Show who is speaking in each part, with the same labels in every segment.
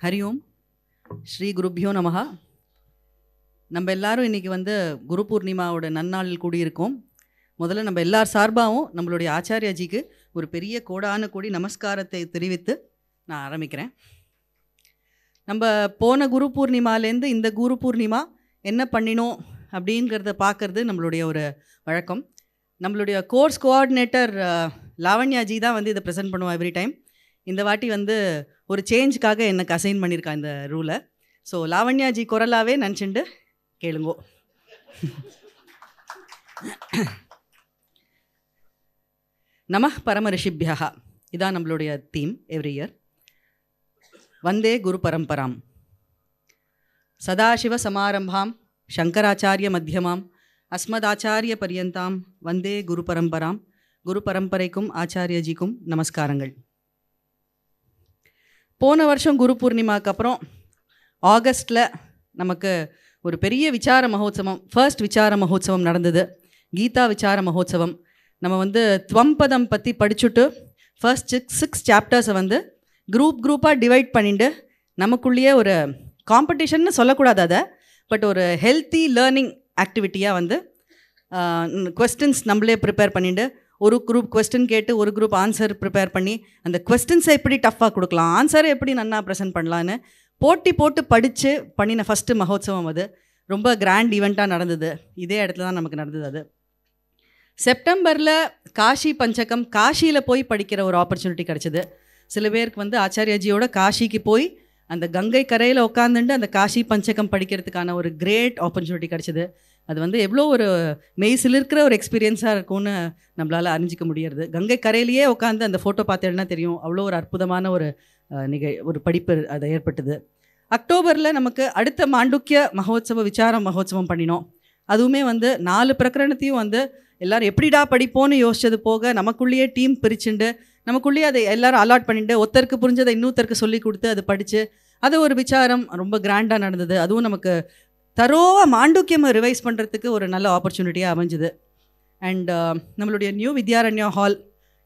Speaker 1: ஹரி ஓம் ஸ்ரீ குருப்யோ நமஹ. நம்ம எல்லாரும் இன்றைக்கி குரு பூர்ணிமாவோட நன்னாளில் கூடியிருக்கோம். முதல்ல நம்ம எல்லார் சார்பாகவும் நம்மளுடைய ஆச்சாரியாஜிக்கு ஒரு பெரிய கோடான கோடி நமஸ்காரத்தை தெரிவித்து நான் ஆரம்பிக்கிறேன். நம்ம போன குரு பூர்ணிமாலேருந்து இந்த குரு பூர்ணிமா என்ன பண்ணினோம் அப்படிங்கிறத பார்க்குறது நம்மளுடைய ஒரு வழக்கம். நம்மளுடைய கோர்ஸ் கோஆர்டினேட்டர் லாவண்யாஜி தான் இதை ப்ரெசென்ட் பண்ணுவோம் எவ்ரி டைம். இந்த வாட்டி ஒரு சேஞ்சுக்காக எனக்கு அசைன் பண்ணியிருக்கா இந்த ரூலை. ஸோ லாவண்யாஜி குரலாகவே நினச்சிண்டு கேளுங்கோ. நமः பரம ரிஷிபியா, இதான் நம்மளுடைய தீம் எவ்ரி இயர். வந்தே குரு பரம்பராம், சதாசிவ சமாரம்பாம் சங்கராச்சாரிய மத்தியமாம் அஸ்மதாச்சாரிய பரியந்தாம் வந்தே குரு பரம்பராம். குரு பரம்பரைக்கும் ஆச்சாரியஜிக்கும் நமஸ்காரங்கள். போன வருஷம் குரு பூர்ணிமாவுக்கு அப்புறம் ஆகஸ்டில் நமக்கு ஒரு பெரிய விசார மகோத்சவம், ஃபர்ஸ்ட் விசார மகோத்சவம் நடந்தது. கீதா விசார மகோத்சவம். நம்ம துவம்பதம் பற்றி படிச்சுட்டு ஃபர்ஸ்ட் 6 சாப்டர்ஸை குரூப்பாக டிவைட் பண்ணிட்டு நமக்குள்ளேயே ஒரு காம்படிஷன்னு சொல்லக்கூடாது அதை, பட் ஒரு ஹெல்த்தி லேர்னிங் ஆக்டிவிட்டியாக கொஸ்டின்ஸ் நம்மளே ப்ரிப்பேர் பண்ணிட்டு ஒரு குரூப் கொஸ்டின் கேட்டு ஒரு குரூப் ஆன்சர் ப்ரிப்பேர் பண்ணி அந்த கொஸ்டின்ஸை எப்படி டஃப்பாக கொடுக்கலாம், ஆன்சரை எப்படி நல்லா ப்ரெசென்ட் பண்ணலான்னு போட்டி போட்டு படித்து பண்ணின ஃபஸ்ட்டு மகோத்சவம். அது ரொம்ப கிராண்ட் ஈவெண்ட்டாக நடந்தது. இதே இடத்துல தான் நமக்கு நடந்தது. அது செப்டம்பரில் காஷி பஞ்சகம், காஷியில் போய் படிக்கிற ஒரு ஆப்பர்ச்சுனிட்டி கிடச்சிது. சில பேருக்கு ஆச்சாரியாஜியோட காஷிக்கு போய் அந்த கங்கை கரையில் உட்காந்துட்டு அந்த காஷி பஞ்சகம் படிக்கிறதுக்கான ஒரு கிரேட் ஆப்பர்ச்சுனிட்டி கிடச்சிது. அது எவ்வளோ ஒரு மெய்சில் இருக்கிற ஒரு எக்ஸ்பீரியன்ஸாக இருக்கும்னு நம்மளால் அறிஞ்சிக்க முடியறது. கங்கை கரையிலேயே உட்காந்து அந்த ஃபோட்டோ பார்த்தேன்னா தெரியும், அவ்வளோ ஒரு அற்புதமான ஒரு படிப்பு அது ஏற்பட்டது. அக்டோபரில் நமக்கு அடுத்த மாண்டுக்கிய மகோத்சவ விசார மகோத்சவம் பண்ணினோம். அதுவுமே 4 பிரகரணத்தையும் எல்லோரும் எப்படிடா படிப்போன்னு யோசிச்சது போக நமக்குள்ளேயே டீம் பிரிச்சுண்டு நமக்குள்ளேயே அதை எல்லோரும் அலாட் பண்ணிட்டு ஒருத்தருக்கு புரிஞ்சதை இன்னொருத்தருக்கு சொல்லி கொடுத்து அது படித்து அது ஒரு விசாரம் ரொம்ப கிராண்டாக நடந்தது. அதுவும் நமக்கு தரோவாக மாண்டுக்கியமாக ரிவைஸ் பண்ணுறதுக்கு ஒரு நல்ல ஆப்பர்ச்சுனிட்டியாக அமைஞ்சுது. அண்ட் நம்மளுடைய நியூ வித்யாரண்யா ஹால்,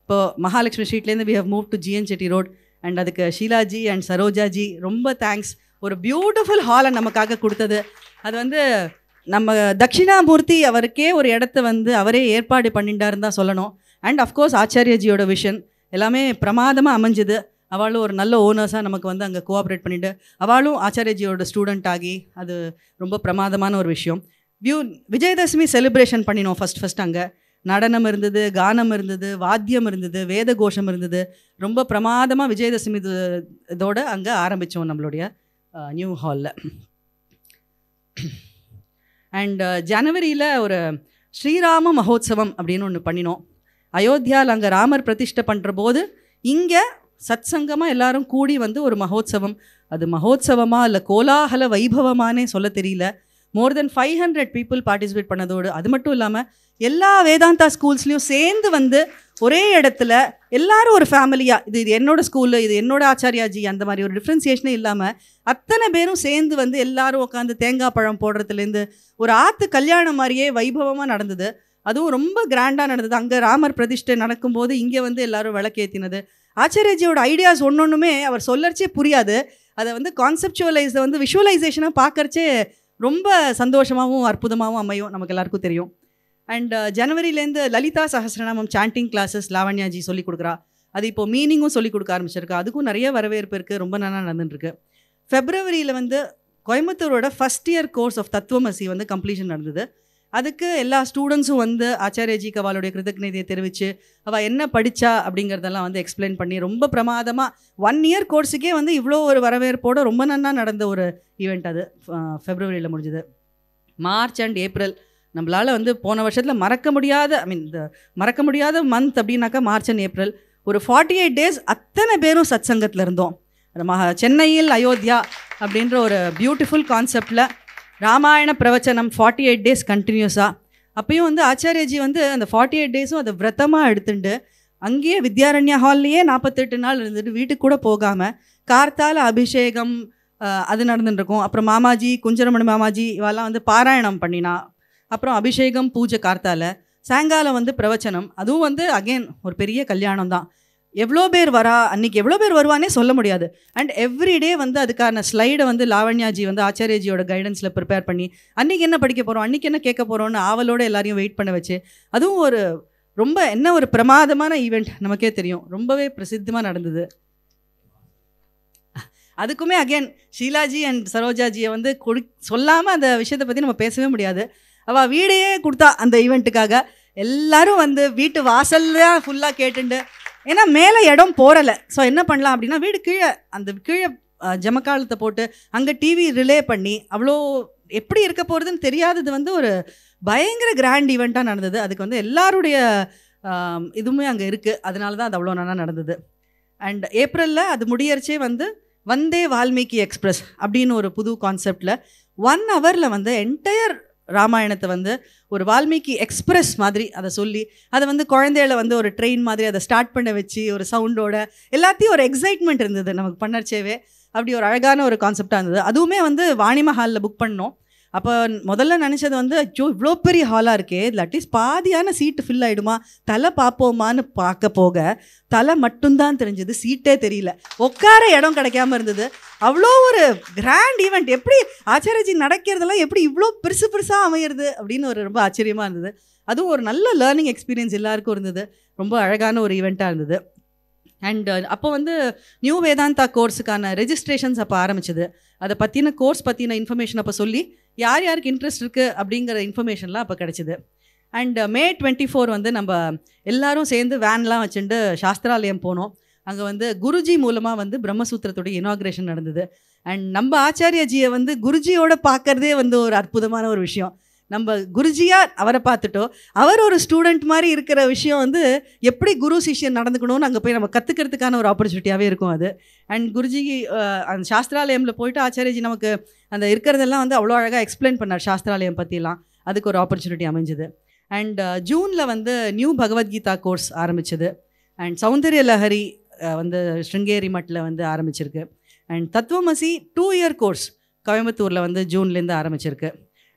Speaker 1: இப்போது மகாலட்சுமி ஸ்ட்ரீட்லேருந்து we have move to GN Chetty road. And அதுக்கு ஷீலாஜி அண்ட் சரோஜாஜி ரொம்ப தேங்க்ஸ். ஒரு பியூட்டிஃபுல் ஹாலை நமக்காக கொடுத்தது. அது நம்ம தட்சிணாமூர்த்தி அவருக்கே ஒரு இடத்த அவரே ஏற்பாடு பண்ணிட்டாருன்னு தான் சொல்லணும். அண்ட் அஃப்கோர்ஸ் ஆச்சாரியஜியோட விஷன் எல்லாமே பிரமாதமாக அமைஞ்சுது. அவளும் ஒரு நல்ல ஓனர்ஸாக நமக்கு அங்கே கோஆப்ரேட் பண்ணிவிட்டு அவளும் ஆச்சாரியஜியோட ஸ்டூடெண்ட் ஆகி அது ரொம்ப பிரமாதமான ஒரு விஷயம். விஜயதசமி செலிப்ரேஷன் பண்ணினோம். ஃபஸ்ட் அங்கே நடனம் இருந்தது, கானம் இருந்தது, வாத்தியம் இருந்தது, வேத கோஷம் இருந்தது. ரொம்ப பிரமாதமாக விஜயதசமி இதோடு அங்கே ஆரம்பித்தோம் நம்மளுடைய நியூ ஹாலில். அண்ட் ஜனவரியில் ஒரு ஸ்ரீராம மகோத்சவம் அப்படின்னு ஒன்று பண்ணினோம். அயோத்தியாவில் அங்கே ராமர் பிரதிஷ்டை பண்ணுற போது இங்கே சத்சங்கமாக எல்லாரும் கூடி ஒரு மகோத்சவம். அது மகோத்சவமாக இல்லை கோலாகல வைபவமானே சொல்ல தெரியல. மோர் தென் 500 பீப்புள் பார்ட்டிசிபேட் பண்ணதோடு அது மட்டும் இல்லாமல் எல்லா வேதாந்தா ஸ்கூல்ஸ்லேயும் சேர்ந்து ஒரே இடத்துல எல்லாரும் ஒரு ஃபேமிலியாக இது என்னோடய ஸ்கூலு, இது என்னோட ஆச்சாரியாஜி, அந்த மாதிரி ஒரு டிஃப்ரென்சியேஷனே இல்லாமல் அத்தனை பேரும் சேர்ந்து எல்லாரும் உட்காந்து தேங்காய் பழம் போடுறதுலேருந்து ஒரு ஆற்று கல்யாணம் மாதிரியே வைபவமாக நடந்தது. அதுவும் ரொம்ப கிராண்டாக நடந்தது. அங்கே ராமர் பிரதிஷ்டை நடக்கும்போது இங்கே எல்லாரும் விளக்கேற்றினது. ஆச்சாரியஜியோட ஐடியாஸ் ஒன்றொன்றுமே அவர் சொல்லறச்சே புரியாது. அதை கான்செப்சுவலைஸை விஷுவலைசேஷனாக பார்க்கறச்சே ரொம்ப சந்தோஷமாகவும் அற்புதமாகவும் அமையும், நமக்கு எல்லாருக்கும் தெரியும். அண்ட் ஜனவரியிலேருந்து லலிதா சஹஸ்ரநாமம் சாண்டிங் கிளாஸஸ் லாவண்யாஜி சொல்லிக் கொடுக்குறா. அது இப்போது மீனிங்கும் சொல்லிக் கொடுக்க ஆரம்பிச்சிருக்கா. அதுக்கும் நிறைய வரவேற்பு இருக்குது, ரொம்ப நல்லா நடந்துட்டுருக்கு. ஃபெப்ரவரியில் கோயம்புத்தூரோட ஃபஸ்ட் இயர் கோர்ஸ் ஆஃப் தத்துவமசி கம்ப்ளீஷன் நடந்தது. அதுக்கு எல்லா ஸ்டூடெண்ட்ஸும் ஆச்சாரியஜிக்கு அவளுடைய கிருதஜ்ஞதையை தெரிவித்து அவள் என்ன படித்தா அப்படிங்கிறதெல்லாம் எக்ஸ்பிளைன் பண்ணி ரொம்ப பிரமாதமாக 1 இயர் கோர்ஸுக்கே இவ்வளோ ஒரு வரவேற்போடு ரொம்ப நல்லா நடந்த ஒரு ஈவெண்ட். அது ஃபெப்ரவரியில் முடிஞ்சுது. மார்ச் அண்ட் ஏப்ரல் நம்மளால் போன வருஷத்தில் மறக்க முடியாத மந்த் அப்படின்னாக்கா மார்ச் அண்ட் ஏப்ரல். ஒரு 48 டேஸ் அத்தனை பேரும் சத் சங்கத்தில் இருந்தோம். சென்னையில் அயோத்தியா அப்படின்ற ஒரு பியூட்டிஃபுல் கான்செப்டில் ராமாயண பிரவச்சனம் 48 டேஸ் கண்டினியூஸாக. அப்பயும் ஆச்சாரியஜி அந்த 48 டேஸும் அதை விரதமாக எடுத்துட்டு அங்கேயே வித்யாரண்யா ஹால்லையே 48 நாள் இருந்துட்டு வீட்டுக்கு கூட போகாமல் கார்த்தால அபிஷேகம் அது நடந்துட்டுருக்கோம். அப்புறம் மாமாஜி, குஞ்சரமணி மாமாஜி இவெல்லாம் பாராயணம் பண்ணினா, அப்புறம் அபிஷேகம் பூஜை கார்த்தால, சாயங்காலம் பிரவச்சனம். அதுவும் அகெயின் ஒரு பெரிய கல்யாணம் தான். எவ்வளோ பேர் வரா, அன்றைக்கி எவ்வளோ பேர் வருவானே சொல்ல முடியாது. அண்ட் எவ்ரிடே வந்து அதுக்கான ஸ்லைடை வந்து லாவண்யாஜி வந்து ஆச்சாரியஜியோட கைடன்ஸில் ப்ரிப்பேர் பண்ணி அன்றைக்கி என்ன படிக்க போகிறோம், அன்றைக்கி என்ன கேட்க போகிறோன்னு ஆவலோடு எல்லாரையும் வெயிட் பண்ண வச்சு, அதுவும் ஒரு ரொம்ப என்ன ஒரு பிரமாதமான ஈவெண்ட் நமக்கே தெரியும், ரொம்பவே பிரசித்தமாக நடந்தது. அதுக்குமே அகெயின் ஷீலாஜி அண்ட் சரோஜாஜியை வந்து சொல்லாமல் அந்த விஷயத்தை பற்றி நம்ம பேசவே முடியாது. அவள் வீடையே கொடுத்தா அந்த ஈவெண்ட்டுக்காக. எல்லாரும் வந்து வீட்டு வாசல்லாம் ஃபுல்லாக கேட்டுண்டு, ஏன்னா மேலே இடம் போகிறலை. ஸோ என்ன பண்ணலாம் அப்படின்னா வீடு கீழே அந்த கீழே ஜமக்காலத்தை போட்டு அங்கே டிவி ரிலே பண்ணி அவ்வளோ எப்படி இருக்க போகிறதுன்னு தெரியாதது வந்து ஒரு பயங்கர கிராண்ட் ஈவெண்ட்டாக நடந்தது. அதுக்கு வந்து எல்லாருடைய இதுவுமே அங்கே இருக்குது. அதனால தான் அது அவ்வளோ நல்லா நடந்தது. அண்ட் ஏப்ரலில் அது முடியறச்சே வந்து வந்தே வால்மீகி எக்ஸ்பிரஸ் அப்படின்னு ஒரு புது கான்செப்டில் 1 ஹவரில் வந்து என்டையர் ராமாயணத்தை வந்து ஒரு வால்மீகி எக்ஸ்பிரஸ் மாதிரி அதை சொல்லி அதை வந்து குழந்தைகளை வந்து ஒரு ட்ரெயின் மாதிரி அதை ஸ்டார்ட் பண்ண வச்சு ஒரு சவுண்டோட எல்லாத்தையும் ஒரு எக்ஸைட்மெண்ட் இருந்தது நமக்கு பண்ணச்சேவே. அப்படி ஒரு அழகான ஒரு கான்செப்டாக இருந்தது. அதுவுமே வந்து வாணிமா ஹாலில் புக் பண்ணோம். அப்போ முதல்ல நினச்சது வந்து ஐயோ இவ்வளோ பெரிய ஹாலாக இருக்கே, இதில் அட்லீஸ்ட் பாதியான சீட்டு ஃபில் ஆகிடுமா, தலை பார்ப்போமான்னு பார்க்க போக தலை மட்டும்தான் தெரிஞ்சது, சீட்டே தெரியல, உட்கார இடம் கிடைக்காம இருந்தது. அவ்வளோ ஒரு கிராண்ட் ஈவெண்ட், எப்படி ஆச்சாரியஜி நடக்கிறதெல்லாம் எப்படி இவ்வளோ பெருசாக அமையிறது அப்படின்னு ஒரு ரொம்ப ஆச்சரியமாக இருந்தது. அதுவும் ஒரு நல்ல லேர்னிங் எக்ஸ்பீரியன்ஸ் எல்லாருக்கும் இருந்தது. ரொம்ப அழகான ஒரு ஈவெண்ட்டாக இருந்தது. அண்ட் அப்போ வந்து நியூ வேதாந்தா கோர்ஸுக்கான ரெஜிஸ்ட்ரேஷன்ஸ் அப்போ ஆரம்பிச்சது. அதை பற்றின கோர்ஸ் பற்றின இன்ஃபர்மேஷன் அப்போ சொல்லி யார் யாருக்கு இன்ட்ரெஸ்ட் இருக்குது அப்படிங்கிற இன்ஃபர்மேஷன்லாம் அப்போ கிடச்சிது. அண்ட் May 24 வந்து நம்ம எல்லோரும் சேர்ந்து வேன்லாம் வச்சுட்டு சாஸ்திராலயம் போனோம். அங்கே வந்து குருஜி மூலமாக வந்து பிரம்மசூத்திரத்துடைய இனாக்ரேஷன் நடந்தது. அண்ட் நம்ம ஆச்சாரியஜியை வந்து குருஜியோட பார்க்குறதே வந்து ஒரு அற்புதமான ஒரு விஷயம். நம்ம குருஜியாக அவரை பார்த்துட்டோ அவர் ஒரு ஸ்டூடெண்ட் மாதிரி இருக்கிற விஷயம் வந்து எப்படி குரு சிஷ்யன் நடந்துக்கணும்னு அங்கே போய் நம்ம கற்றுக்கிறதுக்கான ஒரு ஆப்பர்ச்சுனிட்டியாகவே இருக்கும் அது. அண்ட் குருஜி அந்த சாஸ்திராலயமில் போயிட்டு ஆச்சாரியஜி நமக்கு அந்த இருக்கிறதெல்லாம் வந்து அவ்வளோ அழகாக எக்ஸ்பிளைன் பண்ணார் சாஸ்திராலயம் பற்றிலாம். அதுக்கு ஒரு ஆப்பர்ச்சுனிட்டி அமைஞ்சுது. அண்ட் ஜூனில் வந்து நியூ பகவத்கீதா கோர்ஸ் ஆரம்பிச்சது. அண்ட் சௌந்தர்ய லஹரி வந்து ஸ்ருங்கேரி மட்டில் வந்து ஆரம்பிச்சிருக்கு. அண்ட் தத்துவமசி 2 இயர் கோர்ஸ் கோயம்புத்தூரில் வந்து ஜூன்லேருந்து ஆரம்பிச்சிருக்கு.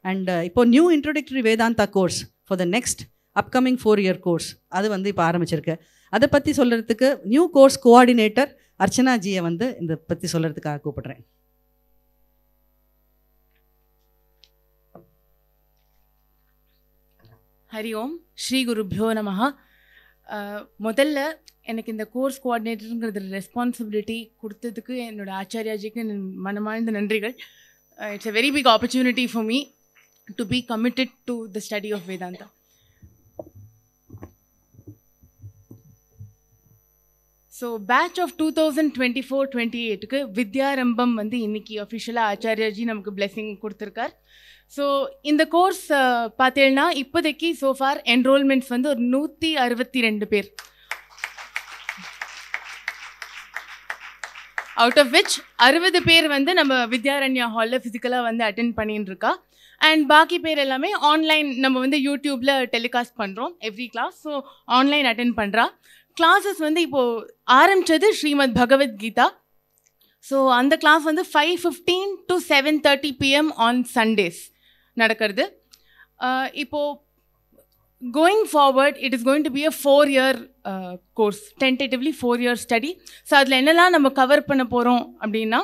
Speaker 1: அண்ட் இப்போ new introductory Vedanta course for the next upcoming 4 year course அது வந்து இப்போ ஆரம்பிச்சிருக்கு. அதை பற்றி சொல்கிறதுக்கு நியூ கோர்ஸ் கோஆர்டினேட்டர் அர்ச்சனாஜியை வந்து இந்த பற்றி சொல்கிறதுக்காக கூப்பிடுறேன்.
Speaker 2: ஹரி ஓம் ஸ்ரீ குருப்யோ நமஹ. முதல்ல எனக்கு இந்த கோர்ஸ் கோஆர்டினேட்டருங்கிறது ரெஸ்பான்சிபிலிட்டி கொடுத்ததுக்கு என்னோடய ஆச்சாரியாஜிக்கு மனமார்ந்த நன்றிகள். It's a very big opportunity for me to be committed to the study of Vedanta. So batch of 2024-28க்கு Vidyarambham வந்து இன்னைக்கு அஃபிஷியலாக ஆச்சாரியாஜி நமக்கு பிளெஸிங் கொடுத்துருக்கார். ஸோ இந்த கோர்ஸ் பார்த்தேன்னா இப்போதைக்கு சோஃபார் என்ரோல்மெண்ட்ஸ் வந்து ஒரு 162 பேர், அவுட் ஆஃப் விச் 60 பேர் வந்து நம்ம வித்யாரண்யா ஹாலில் ஃபிசிக்கலாக வந்து அட்டென்ட் பண்ணின்னு இருக்கா. அண்ட் பாக்கி பேர் எல்லாமே ஆன்லைன் நம்ம வந்து யூடியூப்பில் டெலிகாஸ்ட் பண்ணுறோம் every class. So online attend பண்ணுறா. கிளாஸஸ் வந்து இப்போது ஆரம்பித்தது ஸ்ரீமத் பகவத்கீதா. ஸோ அந்த கிளாஸ் வந்து 5:15 to 7:30 PM ஆன் சண்டேஸ் நடக்கிறது. இப்போது going forward it is going to be a 4-year course, tentatively 4-year study. So அதில் என்னெல்லாம் நம்ம கவர் பண்ண போகிறோம் அப்படின்னா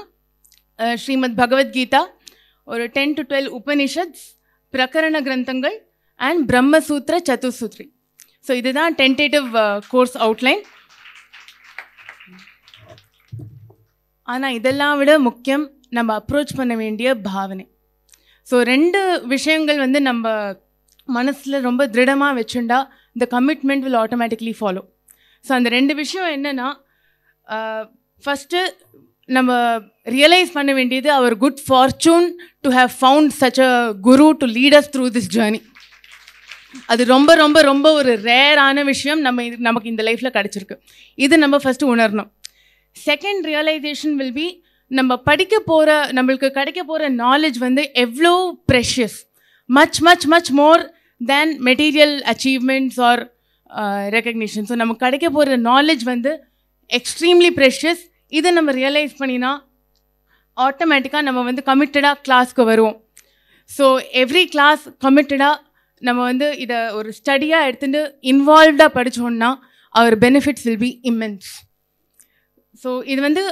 Speaker 2: ஸ்ரீமத் பகவத்கீதா, ஒரு 10 to 12 உபனிஷத்ஸ், பிரகரண கிரந்தங்கள் அண்ட் பிரம்மசூத்திர சதுசூத்ரி. ஸோ இதுதான் டென்டேட்டிவ் கோர்ஸ் அவுட்லைன். ஆனால் இதெல்லாம் விட முக்கியம் நம்ம அப்ரோச் பண்ண வேண்டிய பாவனை. ஸோ 2 விஷயங்கள் வந்து நம்ம மனசில் ரொம்ப திருடமாக வச்சுண்டா இந்த commitment will automatically follow. So அந்த 2 விஷயம் என்னென்னா, ஃபஸ்ட்டு நம்ம ரியலைஸ் பண்ண வேண்டியது our good fortune to have found such a guru to lead us through this journey. அது ரொம்ப ரொம்ப ரொம்ப ஒரு ரேரான விஷயம் நமக்கு இந்த லைஃப்பில் கிடச்சிருக்கு. இது நம்ம ஃபஸ்ட்டு உணரணும். செகண்ட் ரியலைசேஷன் வில் பி, நம்ம படிக்க போகிற நம்மளுக்கு கிடைக்க போகிற நாலேஜ் வந்து எவ்வளோ precious, much much much more than material achievements or recognition. So நமக்கு கிடைக்க போகிற நாலேஜ் வந்து எக்ஸ்ட்ரீம்லி ப்ரெஷியஸ். இதை நம்ம ரியலைஸ் பண்ணினா ஆட்டோமேட்டிக்காக நம்ம வந்து கமிட்டடாக கிளாஸ்க்கு வருவோம். ஸோ எவ்ரி கிளாஸ் கமிட்டடாக நம்ம வந்து இதை ஒரு ஸ்டடியாக எடுத்துகிட்டு இன்வால்வ்டாக படித்தோன்னா our benefits will be immense. So இது வந்து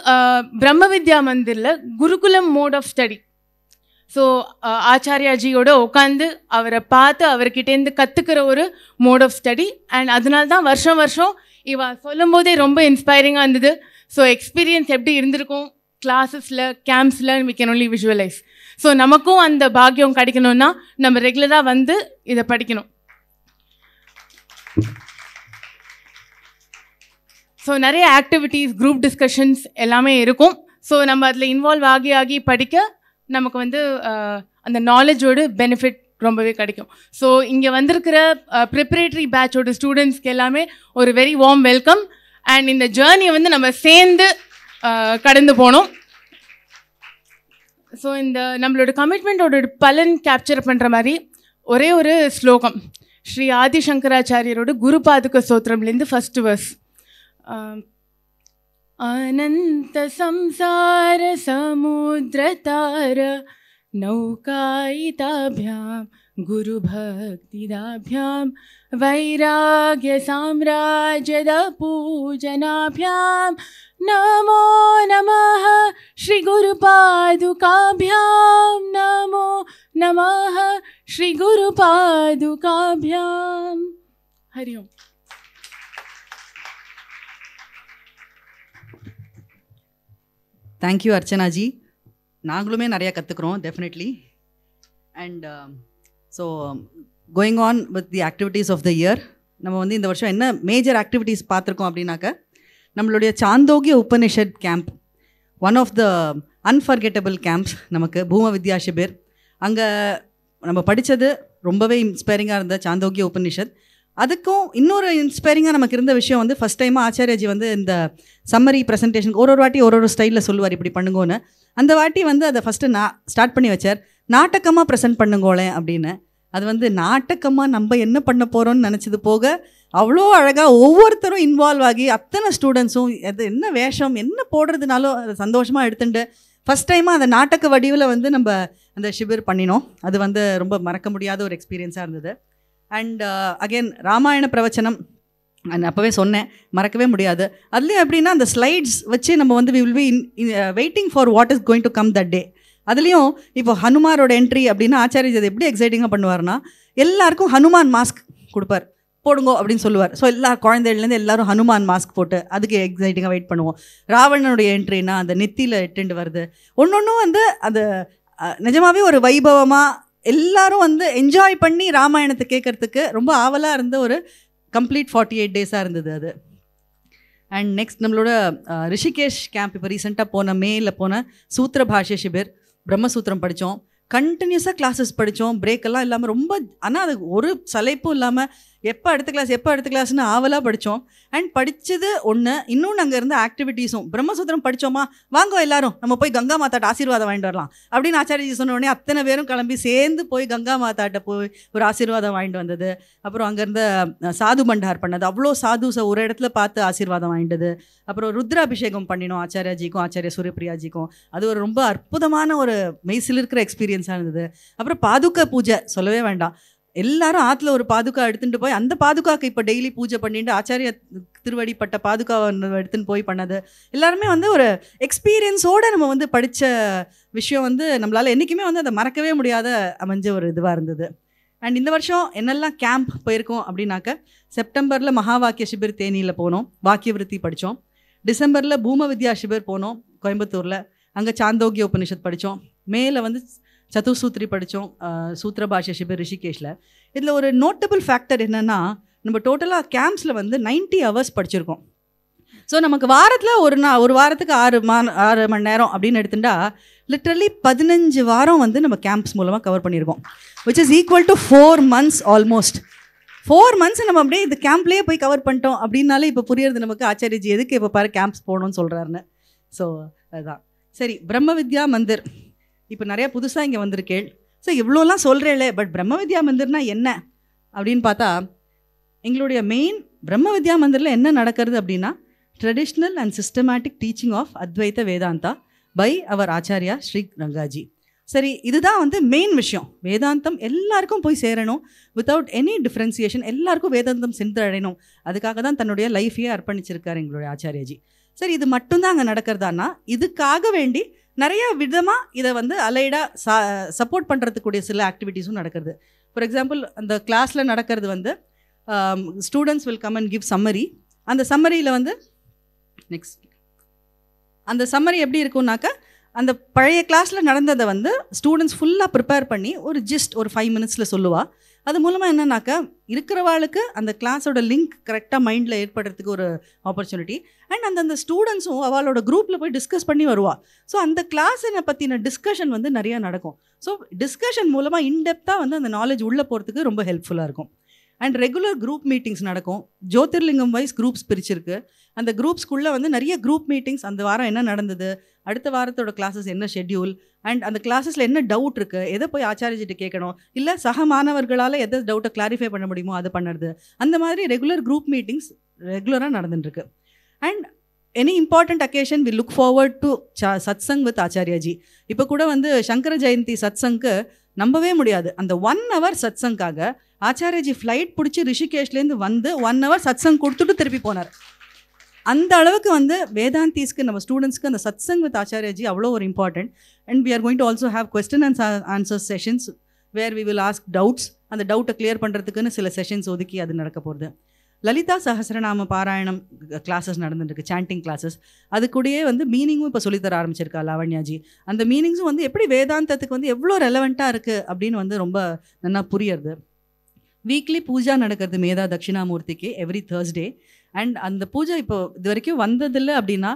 Speaker 2: பிரம்ம வித்யா மந்திரில் குருகுலம் மோட் ஆஃப் ஸ்டடி. ஸோ ஆச்சாரியாஜியோட உட்காந்து அவரை பார்த்து அவர்கிட்டேருந்து கற்றுக்கிற ஒரு மோட் ஆஃப் ஸ்டடி. அண்ட் அதனால தான் வருஷம் வருஷம் இவ சொல்லும் போதே ரொம்ப இன்ஸ்பைரிங்காக இருந்தது. ஸோ எக்ஸ்பீரியன்ஸ் எப்படி இருந்திருக்கும் கிளாஸஸில் கேம்ப்ஸில் we can only visualize. So நமக்கும் அந்த பாக்கியம் கிடைக்கணும்னா நம்ம ரெகுலராக வந்து இதை படிக்கணும். ஸோ நிறைய ஆக்டிவிட்டீஸ், குரூப் டிஸ்கஷன்ஸ் எல்லாமே இருக்கும். ஸோ நம்ம அதில் இன்வால்வ் ஆகி ஆகி படிக்க நமக்கு வந்து அந்த நாலேஜோட பெனிஃபிட் ரொம்பவே கிடைக்கும். ஸோ இங்கே வந்திருக்கிற ப்ரிப்பரேட்டரி பேட்சோட ஸ்டூடெண்ட்ஸ்க்கு எல்லாமே ஒரு வெரி வார்ம் வெல்கம். அண்ட் இந்த ஜேர்னியை வந்து நம்ம சேர்ந்து கடந்து போனோம். ஸோ இந்த நம்மளோட கமிட்மெண்ட்டோட பலன் கேப்சர் பண்ணுற மாதிரி ஒரே ஒரு ஸ்லோகம் ஸ்ரீ ஆதிசங்கராச்சாரியரோட குரு பாதுக ஸ்தோத்திரம்லேருந்து ஃபர்ஸ்ட் வர்ஸ். अनंत संसार समुद्रतार नौकायिताभ्यां गुरुभक्तिदाभ्यां वैराग्य साम्राज्यद पूजनाभ्यां नमो नमः श्री गुरुपादुकाभ्यां नमो नमः श्री गुरुपादुकाभ्यां. हरि ओम.
Speaker 1: தேங்க்யூ அர்ச்சனாஜி. நாங்களுமே நிறையா கற்றுக்குறோம் definitely. And so going on with the activities of the year, நம்ம வந்து இந்த வருஷம் என்ன மேஜர் ஆக்டிவிட்டீஸ் பார்த்துருக்கோம் அப்படின்னாக்க, நம்மளுடைய Chandogya Upanishad camp one of the unforgettable camps நமக்கு பூம வித்யா சிபிர். அங்கே நம்ம படித்தது ரொம்பவே இன்ஸ்பைரிங்காக இருந்த சாந்தோக்கிய உபனிஷத். அதுக்கும் இன்னொரு இன்ஸ்பைரிங்காக நமக்கு இருந்த விஷயம் வந்து ஃபஸ்ட் டைமாக ஆச்சாரியாஜி வந்து இந்த சம்மரி ப்ரெசன்டேஷன் ஒரு வாட்டி ஒரு ஸ்டைலில் சொல்லுவார் இப்படி பண்ணுங்கன்னு. அந்த வாட்டி வந்து அதை ஃபஸ்ட்டு ஸ்டார்ட் பண்ணி வச்சார், நாட்டகமாக ப்ரெசென்ட் பண்ணுங்கோளேன் அப்படின்னு. அது வந்து நாட்டகமாக நம்ம என்ன பண்ண போகிறோம்னு நினச்சது போக அவ்வளோ அழகாக ஒவ்வொருத்தரும் இன்வால்வ் ஆகி அத்தனை ஸ்டூடெண்ட்ஸும் அது என்ன வேஷம் என்ன போடுறதுனாலும் அதை சந்தோஷமாக எடுத்துட்டு ஃபஸ்ட் டைமாக அந்த நாட்டக வடிவில் வந்து நம்ம அந்த ஷிபிர் பண்ணினோம். அது வந்து ரொம்ப மறக்க முடியாத ஒரு எக்ஸ்பீரியன்ஸாக இருந்தது. அண்ட் அகெயின் ராமாயண பிரவச்சனம் நான் அப்போவே சொன்னேன், மறக்கவே முடியாது. அதுலேயும் எப்படின்னா அந்த ஸ்லைட்ஸ் வச்சு நம்ம வந்து we will be waiting for what is going to come that day. அதுலேயும் இப்போ ஹனுமாரோட என்ட்ரி அப்படின்னா ஆச்சாரியா அது எப்படி எக்ஸைட்டிங்காக பண்ணுவார்னா, எல்லாருக்கும் ஹனுமான் மாஸ்க் கொடுப்பார், போடுங்கோ அப்படின்னு சொல்லுவார். ஸோ எல்லா குழந்தைகள்லேருந்து எல்லோரும் ஹனுமான் மாஸ்க் போட்டு அதுக்கு எக்ஸைட்டிங்காக வெயிட் பண்ணுவோம். ராவணனுடைய என்ட்ரினா அந்த நெத்தியில் எட்டுண்டு வருது. ஒன்றொன்றும் வந்து அது நிஜமாகவே ஒரு வைபவமாக எல்லாரும் வந்து என்ஜாய் பண்ணி ராமாயணத்தை கேட்குறதுக்கு ரொம்ப ஆவலாக இருந்த ஒரு கம்ப்ளீட் 48 டேஸாக இருந்தது அது. அண்ட் நெக்ஸ்ட் நம்மளோட ரிஷிகேஷ் கேம்ப் இப்போ ரீசெண்டாக போன மேயில் போன சூத்திர பாஷ்ய சிபிர், பிரம்மசூத்திரம் படித்தோம். கண்டினியூஸாக கிளாஸஸ் படித்தோம், பிரேக்கெல்லாம் இல்லாமல் ரொம்ப. ஆனால் அது ஒரு சலைப்பும் இல்லாமல் எப்போ அடுத்த கிளாஸ்னு ஆவலாக படித்தோம். அண்ட் படித்தது ஒன்று, இன்னொன்று அங்கே இருந்த ஆக்டிவிட்டீஸும். பிரம்மசூத்திரம் படித்தோமா, வாங்க எல்லாரும் நம்ம போய் கங்கா மாதாட்ட ஆசீர்வாதம் வாங்கிட்டு வரலாம் அப்படின்னு ஆச்சாரியாஜி சொன்ன உடனே அத்தனை பேரும் கிளம்பி சேர்ந்து போய் கங்கா மாதாட்ட போய் ஒரு ஆசீர்வாதம் வாங்கிட்டு வந்தது. அப்புறம் அங்கே இருந்த சாது பண்டார் பண்ணது, அவ்வளோ சாதுஸை ஒரு இடத்துல பார்த்து ஆசீர்வாதம் வாங்கிட்டது. அப்புறம் ருத்ராபிஷேகம் பண்ணினோம் ஆச்சாரியாஜிக்கும் ஆச்சாரிய சூரியபிரியாஜிக்கும். அது ஒரு ரொம்ப அற்புதமான ஒரு மெய்சில் இருக்கிற எக்ஸ்பீரியன்ஸாக இருந்தது. அப்புறம் பாதுகா பூஜை சொல்லவே வேண்டாம். எல்லாரும் ஆற்றுல ஒரு பாதுகா எடுத்துகிட்டு போய் அந்த பாதுகாக்கு இப்போ டெய்லி பூஜை பண்ணிட்டு ஆச்சாரிய திருவடிப்பட்ட பாதுகாவை எடுத்துன்னு போய் பண்ணது எல்லாருமே வந்து ஒரு எக்ஸ்பீரியன்ஸோடு நம்ம வந்து படித்த விஷயம் வந்து நம்மளால் என்றைக்குமே வந்து அதை மறக்கவே முடியாத அமைஞ்ச ஒரு இதுவாக இருந்தது. அண்ட் இந்த வருஷம் என்னெல்லாம் கேம்ப் போயிருக்கோம் அப்படின்னாக்க, செப்டம்பரில் மகா வாக்கிய சிபிர் தேனியில் போனோம், வாக்கிய விருத்தி படித்தோம். டிசம்பரில் பூம வித்யா சிபிர் போனோம் கோயம்புத்தூரில், அங்கே சாந்தோக்கிய உபனிஷத் படித்தோம். மேல வந்து சதுசூத்ரி படித்தோம், சூத்திர பாஷ்ய சிபிர் ரிஷிகேஷில். இதில் ஒரு நோட்டபிள் ஃபேக்டர் என்னென்னா, நம்ம டோட்டலாக கேம்ப்ஸில் வந்து 90 ஹவர்ஸ் படிச்சிருக்கோம். ஸோ நமக்கு வாரத்தில் ஒரு வாரத்துக்கு 6 மணி நேரம் அப்படின்னு எடுத்துட்டா லிட்ரலி 15 வாரம் வந்து நம்ம கேம்ப்ஸ் மூலமாக கவர் பண்ணியிருக்கோம், which is equal to 4 months almost. 4 months நம்ம அப்படியே இந்த கேம்ப்லேயே போய் கவர் பண்ணிட்டோம் அப்படின்னாலே இப்போ புரியுறது நமக்கு ஆச்சாரியஜி எதுக்கு இப்போ பாரு கேம்ப்ஸ் போகணும்னு சொல்கிறாருன்னு. ஸோ அதுதான் சரி. பிரம்ம வித்யா மந்திர் இப்போ நிறையா புதுசாக இங்கே வந்திருக்கேள். ஸோ இவ்வளோலாம் சொல்கிறேளே, பட் பிரம்ம வித்யா மந்திர்னா என்ன அப்படின்னு பார்த்தா, எங்களுடைய மெயின் பிரம்ம வித்யா மந்திரில் என்ன நடக்கிறது அப்படின்னா, traditional and systematic teaching of Advaita Vedanta by our Acharya Shri Rangaji. சரி, இதுதான் வந்து மெயின் விஷயம். வேதாந்தம் எல்லாருக்கும் போய் சேரணும், வித்தவுட் எனி டிஃப்ரென்சியேஷன் எல்லாருக்கும் வேதாந்தம் சென்றடையணும். அதுக்காக தான் தன்னுடைய லைஃபையே அர்ப்பணிச்சிருக்காரு எங்களுடைய ஆச்சாரியாஜி. சரி, இது மட்டும்தான் அங்கே நடக்கிறதானா? இதுக்காக வேண்டி நிறைய விதமாக இதை வந்து அலைடாக சப்போர்ட் பண்ணுறதுக்கூடிய சில ஆக்டிவிட்டீஸும் நடக்கிறது. ஃபார் எக்ஸாம்பிள், அந்த கிளாஸில் நடக்கிறது வந்து students will come and give summary. அந்த சம்மரியில் வந்து அந்த சம்மரி எப்படி இருக்கும்னாக்கா, அந்த பழைய கிளாஸில் நடந்ததை வந்து ஸ்டூடெண்ட்ஸ் ஃபுல்லாக ப்ரிப்பேர் பண்ணி ஒரு ஒரு 5 மினிட்ஸில் சொல்லுவாள். அது மூலமாக என்னன்னாக்கா, இருக்கிறவாளுக்கு அந்த கிளாஸோட லிங்க் கரெக்டாக மைண்டில் ஏற்படுறதுக்கு ஒரு ஆப்பர்ச்சுனிட்டி. அண்ட் அந்தந்த ஸ்டூடெண்ட்ஸும் அவளோட குரூப்பில் போய் டிஸ்கஸ் பண்ணி வருவாள். ஸோ அந்த கிளாஸை பற்றின டிஸ்கஷன் வந்து நிறையா நடக்கும். ஸோ டிஸ்கஷன் மூலமாக இன்டெப்த்தாக வந்து அந்த நாலேஜ் உள்ளே போகிறதுக்கு ரொம்ப ஹெல்ப்ஃபுல்லாக இருக்கும். அண்ட் ரெகுலர் குரூப் மீட்டிங்ஸ் நடக்கும். ஜோதிர்லிங்கம் வைஸ் குரூப்ஸ் பிரிச்சிருக்கு. அந்த குரூப்ஸ்குள்ளே வந்து நிறைய குரூப் மீட்டிங்ஸ், அந்த வாரம் என்ன நடந்தது, அடுத்த வாரத்தோட கிளாஸஸ் என்ன ஷெட்யூல், அண்ட் அந்த கிளாஸஸில் என்ன டவுட் இருக்குது, எதை போய் ஆச்சாரியிட்ட கேட்கணும், இல்லை சக மாணவர்களால் எதை டவுட்டை கிளாரிஃபை பண்ண முடியுமோ அதை பண்ணுறது, அந்த மாதிரி ரெகுலர் குரூப் மீட்டிங்ஸ் ரெகுலராக நடந்துட்டுருக்கு. And any important occasion we look forward to satsang with Acharyaji. இப்போ கூட வந்து சங்கர ஜெயந்தி சத்சங்க்கு நம்பவே முடியாது, அந்த 1 hour சத்சங்காக ஆச்சாரியாஜி ஃப்ளைட் பிடிச்சி ரிஷிகேஷ்லேருந்து வந்து 1 hour சத்சங் கொடுத்துட்டு திருப்பி போனார். அந்த அளவுக்கு வந்து வேதாந்தீஸ்க்கு, நம்ம ஸ்டூடெண்ட்ஸ்க்கு அந்த சத்சங் வித் ஆச்சாரியாஜி அவ்வளோ ஒரு important. And we are going to also have question and answer sessions where we will ask doubts. அந்த டவுட்டை கிளியர் பண்ணுறதுக்குன்னு சில செஷன்ஸ் ஒதுக்கி அது நடக்க போகிறது. லலிதா சஹஸ்ரநாம பாராயணம் கிளாஸஸ் நடந்துட்டுருக்கு, சாண்டிங் கிளாஸஸ். அது கூடயே வந்து மீனிங்கும் இப்போ சொல்லித்தர ஆரம்பிச்சிருக்கா லாவண்யாஜி. அந்த மீனிங்ஸும் வந்து எப்படி வேதாந்தத்துக்கு வந்து எவ்வளோ ரெலவெண்ட்டாக இருக்குது அப்படின்னு வந்து ரொம்ப நல்லா புரியுறது. வீக்லி பூஜா நடக்கிறது மேதா தட்சிணாமூர்த்திக்கு எவ்ரி Thursday. அண்ட் அந்த பூஜை இப்போ இது வரைக்கும் வந்ததில்லை அப்படின்னா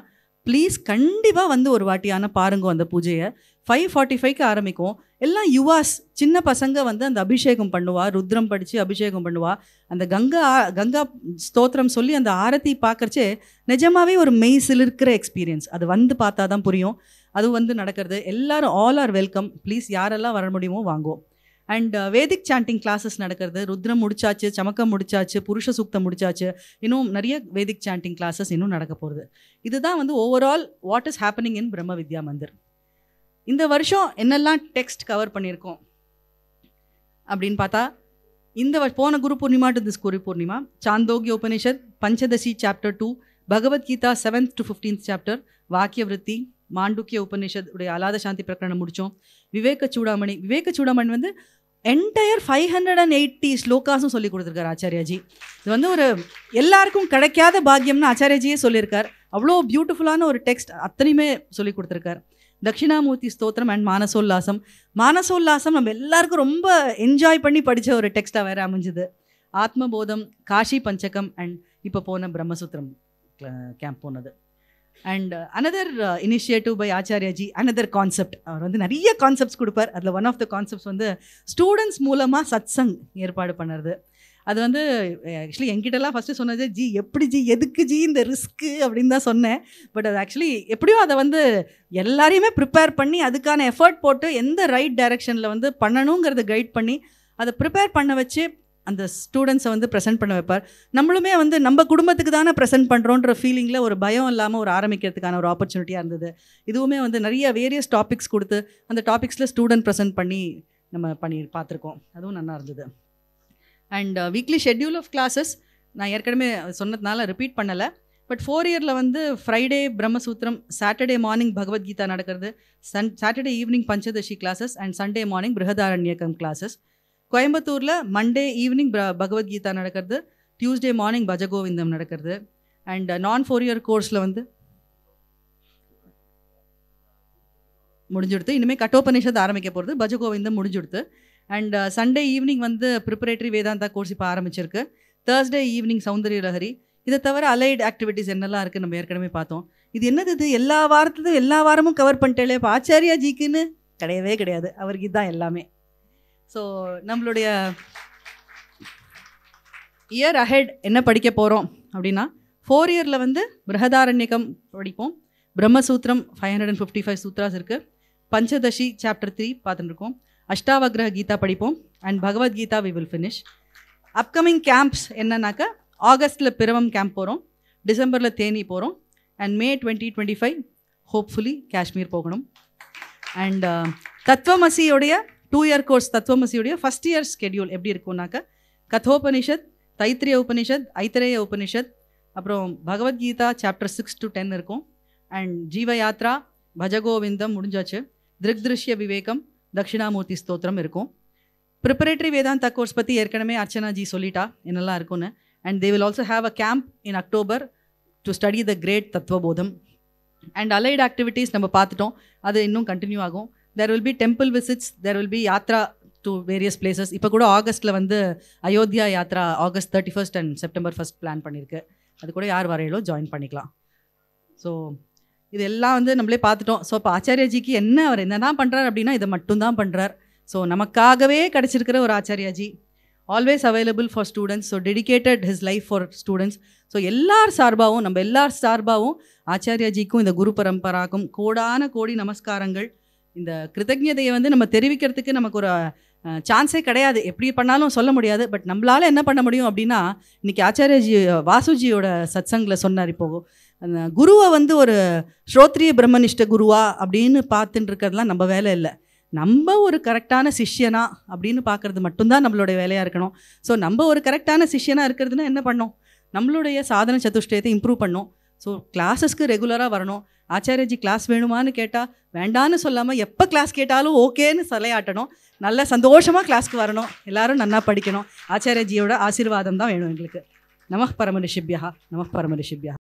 Speaker 1: ப்ளீஸ் கண்டிப்பாக வந்து ஒரு வாட்டியான பாருங்க. அந்த பூஜையை 5:45க்கு ஆரம்பிக்கும். எல்லாம் யுவாஸ், சின்ன பசங்க வந்து அந்த அபிஷேகம் பண்ணுவா, ருத்ரம் படித்து அபிஷேகம் பண்ணுவா. அந்த கங்கா ஸ்தோத்திரம் சொல்லி அந்த ஆரத்தி பார்க்கறச்சே நிஜமாகவே ஒரு மெய் சிலிர்க்கிற எக்ஸ்பீரியன்ஸ். அது வந்து பார்த்தா தான் புரியும். அது வந்து நடக்கிறது. எல்லாரும் ஆல் ஆர் வெல்கம். ப்ளீஸ் யாரெல்லாம் வர முடியுமோ வாங்குவோம். அண்ட் வேதிக் சாண்டிங் கிளாஸஸ் நடக்கிறது. ருத்ரம் முடிச்சாச்சு, சமக்கம் முடிச்சாச்சு, புருஷ சூக்தம் முடிச்சாச்சு. இன்னும் நிறைய வேதிக் சாண்டிங் கிளாஸஸ் இன்னும் நடக்க போகிறது. இதுதான் வந்து overall what is happening in பிரம்ம வித்யா மந்திர். இந்த வருஷம் என்னெல்லாம் டெக்ஸ்ட் கவர் பண்ணியிருக்கோம் அப்படின்னு பார்த்தா, போன Guru Purnima to this Guru Purnima Chandogya Upanishad Panchadasi chapter 2, Bhagavad Gita 7th to 15th chapter, Vakya Vritti, மாண்டூக்கிய உபனிஷத் உடைய அலாத சாந்தி பிரகரணம் முடித்தோம். விவேக சூடாமணி வந்து என்டையர் 580 ஸ்லோகாஸும் சொல்லி கொடுத்துருக்காரு ஆச்சாரியாஜி. இது வந்து ஒரு எல்லாருக்கும் கிடைக்காத பாக்கியம்னு ஆச்சாரியாஜியே சொல்லியிருக்கார். அவ்வளோ பியூட்டிஃபுல்லான ஒரு டெக்ஸ்ட் அத்தனையுமே சொல்லி கொடுத்துருக்கார். தட்சிணாமூர்த்தி ஸ்தோத்திரம் அண்ட் மானசோல்லாசம் நம்ம எல்லாருக்கும் ரொம்ப என்ஜாய் பண்ணி படித்த ஒரு டெக்ஸ்ட்டாக வேறு அமைஞ்சுது. ஆத்மபோதம், காஷி பஞ்சகம் அண்ட் இப்போ போன பிரம்மசூத்திரம் கேம்ப் போனது. And another initiative by Acharyaji, another concept. அவர் வந்து நிறைய கான்செப்ட்ஸ் கொடுப்பார். அதில் ஒன் ஆஃப் த கான்செப்ட்ஸ் வந்து ஸ்டூடெண்ட்ஸ் மூலமாக சத்சங் ஏற்பாடு பண்ணுறது. அது வந்து ஆக்சுவலி என்கிட்டலாம் ஃபஸ்ட்டு சொன்னது, எப்படி எதுக்கு இந்த ரிஸ்க்கு அப்படின்னு தான் சொன்னேன். பட் அது ஆக்சுவலி எப்படியோ அதை வந்து எல்லாரையுமே ப்ரிப்பேர் பண்ணி அதுக்கான எஃபர்ட் போட்டு எந்த ரைட் டைரெக்ஷனில் வந்து பண்ணணுங்கிறத கைட் பண்ணி அதை ப்ரிப்பேர் பண்ண வச்சு அந்த ஸ்டூடெண்ட்ஸை வந்து ப்ரெசென்ட் பண்ண வைப்பார். நம்மளுமே வந்து நம்ம குடும்பத்துக்கு தானே ப்ரெசென்ட் பண்ணுறோன்ற ஃபீலிங்கில் ஒரு பயம் இல்லாமல் ஒரு ஆரம்பிக்கிறதுக்கான ஒரு ஆப்பர்ச்சுனிட்டியாக இருந்தது. இதுவுமே வந்து நிறைய வேரியஸ் டாபிக்ஸ் கொடுத்து அந்த டாபிக்ஸில் ஸ்டூடெண்ட் ப்ரெசென்ட் பண்ணி நம்ம பார்த்துருக்கோம். அதுவும் நல்லா இருந்தது. And weekly schedule of classes நான் ஏற்கனவே சொன்னதுனால ரிப்பீட் பண்ணலை. பட் 4 இயரில் வந்து Friday Brahmasutram, Saturday morning Bhagavad Gita நடக்கிறது, Saturday evening Panchadasi classes and Sunday morning Brihadaranyakam classes. கோயம்புத்தூரில் மண்டே ஈவினிங் பகவத்கீதா நடக்கிறது, டியூஸ்டே மார்னிங் பஜகோவிந்தம் நடக்கிறது. அண்ட் நான் 4 இயர் கோர்ஸில் வந்து முடிஞ்சுடுத்து. இனிமேல் கட்டோபனிஷத் ஆரம்பிக்க போகிறது, பஜகோவிந்தம் முடிஞ்சுடுத்து. அண்ட் சண்டே ஈவினிங் வந்து ப்ரிப்பரேட்டரி வேதாந்தா கோர்ஸ் இப்போ ஆரம்பிச்சிருக்கு. தேர்ஸ்டே ஈவினிங் சௌந்தரிய லஹரி. இதை தவிர அலைட் ஆக்டிவிட்டீஸ் என்னெல்லாம் இருக்குது நம்ம ஏற்கனவே பார்த்தோம். இது என்னது, இது எல்லா வாரமும் கவர் பண்ணிட்டே. இப்போ ஆச்சாரியாஜிக்குன்னு கிடையாது, அவருக்கு இதுதான் எல்லாமே. ஸோ நம்மளுடைய இயர் அஹெட் என்ன படிக்க போகிறோம் அப்படின்னா, 4 இயரில் வந்து பிருஹதாரண்யகம் படிப்போம். பிரம்மசூத்திரம் 555 சூத்ராஸ் இருக்குது. பஞ்சதசி சாப்டர் 3 பார்த்துட்டுருக்கோம். அஷ்டாவக்ரஹ கீதா படிப்போம். And Bhagavad Gita we will finish. Upcoming camps என்னன்னாக்கா, ஆகஸ்ட்டில் பிரவம் கேம்ப் போகிறோம், டிசம்பரில் தேனி போகிறோம், அண்ட் May 2025 ஹோப்ஃபுல்லி காஷ்மீர் போகணும். அண்ட் தத்துவமசியோடைய 2-year கோர்ஸ் தத்துவமசியோடைய ஃபஸ்ட் இயர் ஸ்கெடியூல் எப்படி இருக்கும்னாக்க கதோபனிஷத், தைத்திரிய உபனிஷத், ஐத்தரேய உபனிஷத், அப்புறம் பகவத்கீதா சாப்டர் 6 to 10 இருக்கும். அண்ட் ஜீவயாத்ரா, பஜகோவிந்தம் முடிஞ்சாச்சு, திருஷ்ய விவேகம், தட்சிணாமூர்த்தி ஸ்தோத்திரம் இருக்கும். ப்ரிப்பரேட்டரி வேதாந்தா கோர்ஸ் பற்றி ஏற்கனவே அர்ச்சனாஜி சொல்லிட்டா என்னெல்லாம் இருக்கும்னு. And they will also have a camp in October to study the great Tattvabodham. And allied activities நம்ம பார்த்துட்டோம், அது இன்னும் கண்டினியூ ஆகும். There will be temple visits, there will be yatra to various places. இப்போ கூட ஆகஸ்ட்டில் வந்து அயோத்தியா யாத்ரா August 31st அண்ட் September 1st பிளான் பண்ணியிருக்கு. அது கூட யார் வரையிலோ ஜாயின் பண்ணிக்கலாம். ஸோ இதெல்லாம் வந்து நம்மளே பார்த்துட்டோம். ஸோ இப்போ ஆச்சாரியாஜிக்கு அவர் என்ன தான் பண்ணுறார் அப்படின்னா இதை மட்டும்தான் பண்ணுறார். ஸோ நமக்காகவே கிடச்சிருக்கிற ஒரு Acharyaji, always available for students. So dedicated his life for students. So எல்லார் சார்பாகவும் நம்ம எல்லார் சார்பாகவும் ஆச்சாரியாஜிக்கும் இந்த குரு பரம்பராக்கும் கோடான கோடி நமஸ்காரங்கள். இந்த கிருத்தஜதையை வந்து நம்ம தெரிவிக்கிறதுக்கு நமக்கு ஒரு சான்ஸே கிடையாது, எப்படி பண்ணாலும் சொல்ல முடியாது. பட் நம்மளால் என்ன பண்ண முடியும் அப்படின்னா, இன்றைக்கி ஆச்சாரியாஜி வாசுஜியோட சத்சங்கில் சொன்னார், இப்போது அந்த குருவை வந்து ஒரு ஸ்ரோத்ரிய பிரம்மனிஷ்ட குருவா அப்படின்னு பார்த்துட்டு இருக்கிறதுலாம் நம்ம வேலை இல்லை. நம்ம ஒரு கரெக்டான சிஷ்யனா அப்படின்னு பார்க்குறது மட்டும்தான் நம்மளுடைய வேலையாக இருக்கணும். ஸோ நம்ம ஒரு கரெக்டான சிஷ்யனாக இருக்கிறதுனா என்ன பண்ணோம், நம்மளுடைய சாதன சதுஷ்டயத்தை இம்ப்ரூவ் பண்ணோம். ஸோ கிளாஸஸ்க்கு ரெகுலராக வரணும். ஆச்சாரியாஜி கிளாஸ் வேணுமான்னு கேட்டால் வேண்டான்னு சொல்லாமல் எப்போ கிளாஸ் கேட்டாலும் ஓகேன்னு தலையாட்டணும். நல்ல சந்தோஷமாக கிளாஸ்க்கு வரணும், எல்லோரும் நல்லா படிக்கணும். ஆச்சாரியாஜியோட ஆசீர்வாதம் தான் வேணும் எங்களுக்கு. நமः பரம ரிஷிப்யா, நமः பரம ரிஷிப்யா.